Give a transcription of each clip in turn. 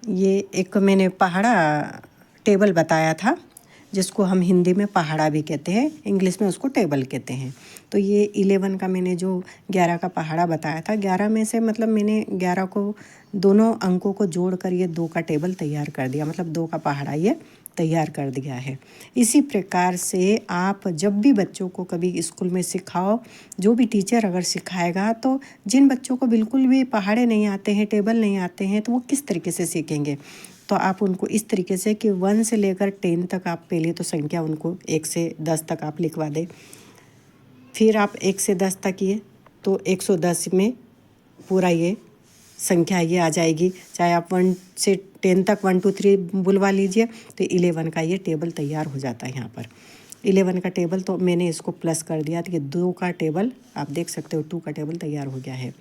ये एक मैंने पहाड़ा टेबल बताया था, जिसको हम हिंदी में पहाड़ा भी कहते हैं, इंग्लिश में उसको टेबल कहते हैं। तो ये 11 का मैंने जो 11 का पहाड़ा बताया था, 11 में से मतलब मैंने 11 को दोनों अंकों को जोड़कर ये 2 का टेबल तैयार कर दिया, मतलब 2 का पहाड़ा ये तैयार कर दिया है। इसी प्रकार से आप जब भी बच्चों को कभी स्कूल में सिखाओ, जो भी टीचर अगर सिखाएगा, तो जिन बच्चों को बिल्कुल भी पहाड़े नहीं आते हैं, टेबल नहीं आते हैं, तो वो किस तरीके से सीखेंगे। तो आप उनको इस तरीके से कि 1 से लेकर 10 तक आप पहले तो संख्या उनको 1 से 10 तक आप लिखवा दें। फिर आप 1 से 10 तक ये तो 110 में पूरा ये संख्या ये आ जाएगी। चाहे आप 1 से 10 तक 1 2 3 बुलवा लीजिए, तो 11 का ये टेबल तैयार हो जाता है। यहाँ पर 11 का टेबल तो मैंने इसको प्लस कर दिया, तो ये 2 का टेबल आप देख सकते हो, 2 का टेबल तैयार हो गया है।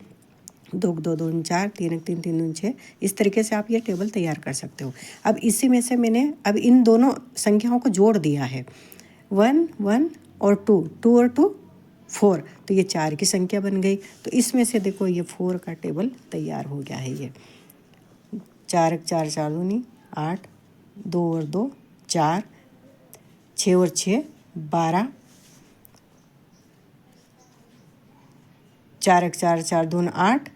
2 2 2 4 3 3 3 6, इस तरीके से आप ये टेबल तैयार कर सकते हो। अब इसी में से मैंने अब इन दोनों संख्याओं को जोड़ दिया है, 1 1 और 2 2 और 2 4, तो ये 4 की संख्या बन गई। तो इसमें से देखो ये 4 का टेबल तैयार हो गया है। ये 4 4 4 दूनी 8, 2 और 2 4, 6 और 6 12, 4 4 4 दून 8,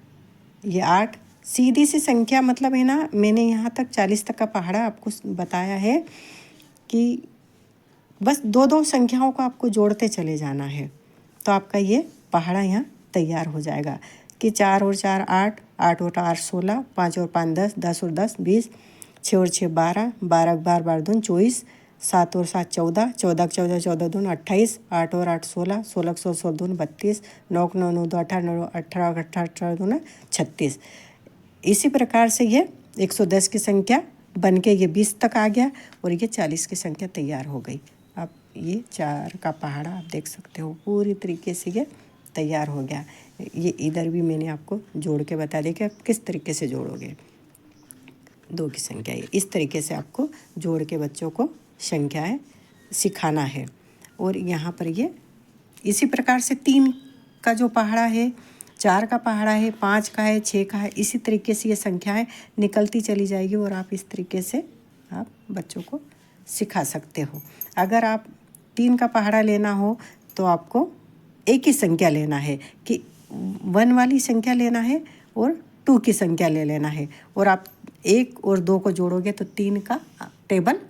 ये 8 सीधी सी संख्या, मतलब है ना। मैंने यहाँ तक 40 तक का पहाड़ा आपको बताया है कि बस 2 2 संख्याओं को आपको जोड़ते चले जाना है, तो आपका ये पहाड़ा यहाँ तैयार हो जाएगा कि 4 और 4 8, 8 और 8 16, 5 और 5 10, 10 और 10 20, 6 और 6 12, 12 12 12 दून 24, 7 और 7 14, 14 14 14 दून 28, 8 और 8 16, 16 16 दून 32, 9 9 9 2 18 18 18 दून 36। इसी प्रकार से ये 110 की संख्या बन के ये 20 तक आ गया और ये 40 की संख्या तैयार हो गई। अब ये 4 का पहाड़ा आप देख सकते हो पूरी तरीके से ये तैयार हो गया। ये इधर भी मैंने आपको जोड़ के बता दिया कि आप किस तरीके से जोड़ोगे 2 की संख्या। इस तरीके से आपको जोड़ के बच्चों को संख्याएं सिखाना है। और यहाँ पर ये इसी प्रकार से 3 का जो पहाड़ा है, 4 का पहाड़ा है, 5 का है, 6 का है, इसी तरीके से ये संख्याएं निकलती चली जाएगी और आप इस तरीके से आप बच्चों को सिखा सकते हो। अगर आप 3 का पहाड़ा लेना हो तो आपको एक ही संख्या लेना है कि 1 वाली संख्या लेना है और 2 की संख्या ले लेना है, और आप 1 और 2 को जोड़ोगे तो 3 का टेबल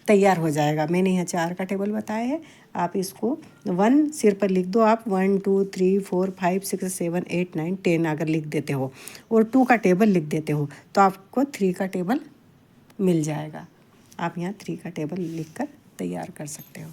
तैयार हो जाएगा। मैंने यहाँ 4 का टेबल बताया है, आप इसको 1 सिर पर लिख दो। आप 1 2 3 4 5 6 7 8 9 10 अगर लिख देते हो और 2 का टेबल लिख देते हो तो आपको 3 का टेबल मिल जाएगा। आप यहाँ 3 का टेबल लिखकर तैयार कर सकते हो।